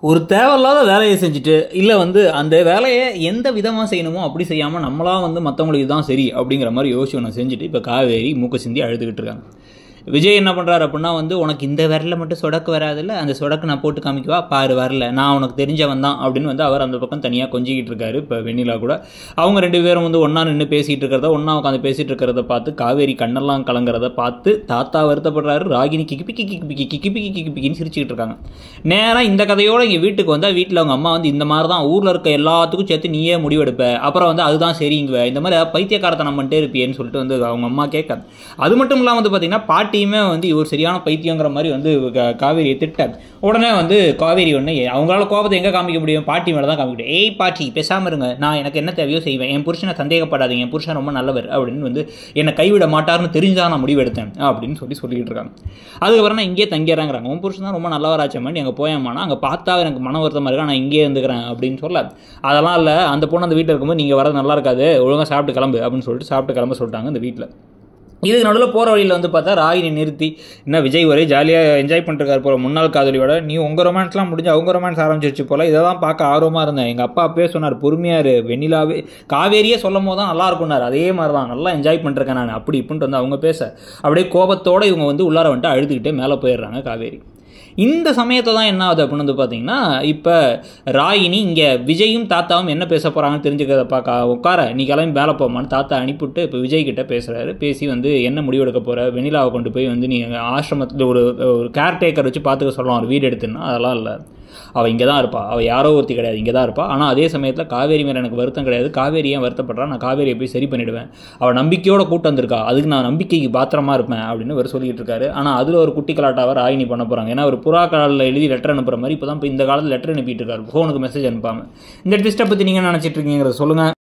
ஒரு தேவையில்லாத வேலையை செஞ்சுட்டு இல்லை அந்த வேலையை எந்த விதமாக செய்யணுமோ அப்படி செய்யாமல் நம்மளாம் மற்றவங்களுக்கு இதுதான் சரி அப்படிங்கிற மாதிரி யோசிச்சு ஒன்று செஞ்சுட்டு இப்போ காவேரி மூக்க சிந்தி அழுதுகிட்டு இருக்காங்க. விஜய் என்ன பண்ணுறாரு அப்படின்னா உனக்கு இந்த விரலில் மட்டும் சொடக்கு வராதில்ல, அந்த சொடக்கு நான் போட்டு காமிக்குவா பாரு வரல, நான் உனக்கு தெரிஞ்சவன் தான் அப்படின்னு அவர் அந்த பக்கம் தனியாக கொஞ்சிக்கிட்டு இருக்காரு. இப்போ வெண்ணிலா கூட அவங்க ரெண்டு பேரும் ஒன்றா நின்று பேசிகிட்டு இருக்கிறத, ஒன்றா உட்காந்து பேசிகிட்டு இருக்கிறத பார்த்து காவேரி கண்ணெல்லாம் கலங்குறத பார்த்து தாத்தா வருத்தப்படுறாரு. ராகினி கிக்கிப்பி கிக்கிப்பி கிக்கிப்பி கிக்கிப்பின்னு சிரிச்சுக்கிட்டு இருக்காங்க. நேராக இந்த கதையோடு இங்கே வீட்டுக்கு வந்தால் வீட்டில் அவங்க அம்மா இந்த மாதிரி தான் ஊரில் இருக்க எல்லாத்துக்கும் சேர்த்து நீயே முடிவெடுப்ப, அப்புறம் அதுதான் சரிங்குவ, இந்த மாதிரி பைத்தியக்காரத்தனம் பண்ணிட்டே இருப்பியேன்னு சொல்லிட்டு அவங்க அம்மா கேட்க. அது மட்டும் இல்லாமல் பார்த்தீங்கன்னா பாட்டியுமே இவர் சரியான பைத்தியங்கிற மாதிரி காவேரியை திட்ட. உடனே காவேரி ஒன்று அவங்களால கோபத்தை எங்கே காமிக்க முடியும், பாட்டி மேலே தான் காமிக்க முடியும். ஏய் பாட்டி பேசாமல் இருங்க, நான் எனக்கு என்ன தேவையோ செய்வேன், என் புருஷனை சந்தேகப்படாதீங்க, என் புருஷன் ரொம்ப நல்லவர் அப்படின்னு என்னை கைவிட மாட்டார்னு தெரிஞ்சால் நான் முடிவெடுத்தேன் அப்படின்னு சொல்லிக்கிட்டு இருக்காங்க. அதுக்கப்புறம் நான் இங்கே தங்கிறாங்கிறாங்க. உன் புருஷன் தான் ரொம்ப நல்லவராச்ச மாதிரி அங்கே போயாமானா அங்கே பார்த்தா எனக்கு மன வருத்தமாக இருக்கா, நான் இங்கே இருந்துக்கிறேன் அப்படின்னு சொல்ல. அதெல்லாம் இல்லை, அந்த பொண்ணு அந்த வீட்டில் இருக்கும்போது நீங்கள் வரது நல்லா இருக்காது, ஒழுங்காக சாப்பிட்டு கிளம்பு அப்படின்னு சொல்லிட்டு சாப்பிட்டு கிளம்ப சொல்லிட்டாங்க இந்த வீட்டில். இதுக்கு நடுவில் போகிற வழியில் பார்த்தா ராகினி நிறுத்தி, இன்னும் விஜய் ஒரே ஜாலியாக என்ஜாய் பண்ணிருக்காரு போல முன்னாள் காதலியோட, நீ உங்கள் ரொமான்ஸ்லாம் முடிஞ்சு அவங்க ரொமான்ஸ் ஆரம்பிச்சிருச்சு போல், இதை தான் பார்க்க ஆர்வமாக இருந்தேன். எங்கள் அப்பா அப்பவே சொன்னார் பொறுமையாரு, வெண்ணிலாவே காவேரியே சொல்லும் போது தான் நல்லா இருக்கும்னார், அதே மாதிரி தான் நல்லா என்ஜாய் பண்ணிருக்கேன் நான் அப்படி இப்படின்ட்டு அவங்க பேச அப்படியே கோபத்தோடு இவங்க உள்ளார வந்துட்டு அழுதுகிட்டே மேலே போயிடுறாங்க காவேரி. இந்த சமயத்தை தான் என்ன ஆகுது அப்படின்னு பார்த்தீங்கன்னா, இப்போ ராகினி இங்கே விஜயும் தாத்தாவும் என்ன பேச போகிறாங்கன்னு தெரிஞ்சுக்கிறத பார்க்க உட்கார, நீ கிளம்பி மேலே போமான்னு தாத்தா அனுப்பிவிட்டு இப்போ விஜய் கிட்ட பேசுகிறாரு. பேசி என்ன முடிவெடுக்க போகிற, வெண்ணிலாவை கொண்டு போய் நீ ஆசிரமத்தில் ஒரு கேர்டேக்கர் வச்சு பார்த்துக்க சொல்லலாம், ஒரு வீடு எடுத்துன்னா அதெல்லாம் இல்லை, அவள் இங்கே தான் இருப்பாள், அவள் யாரோ ஒருத்தி கிடையாது, இங்கே தான் இருப்பாள். ஆனால் அதே சமயத்தில் காவேரி மேலே எனக்கு வருத்தம் கிடையாது, காவேரி ஏன் வருத்தப்படுறா, நான் காவேரியை போய் சரி பண்ணிவிடுவேன், அவள் நம்பிக்கையோட கூட்டு வந்திருக்கா, அதுக்கு நான் நம்பிக்கைக்கு பாத்திரமா இருப்பேன் அப்படின்னு அவர் சொல்லிட்டு இருக்காரு. ஆனால் அதில் ஒரு குட்டி கலாட்டாவை ராகினி பண்ண போகிறாங்க. ஏன்னா ஒரு புறா காலில் எழுதி லெட்டர் அனுப்புகிற மாதிரி இப்போ தான் இப்போ இந்த காலத்தில் லெட்டர் அனுப்பிட்டு இருக்காரு, ஃபோனுக்கு மெசேஜ் அனுப்பாமல். இந்த ட்விஸ்ட்டை பற்றி நீங்கள் நினச்சிட்டு இருக்கீங்கிறத சொல்லுங்கள்.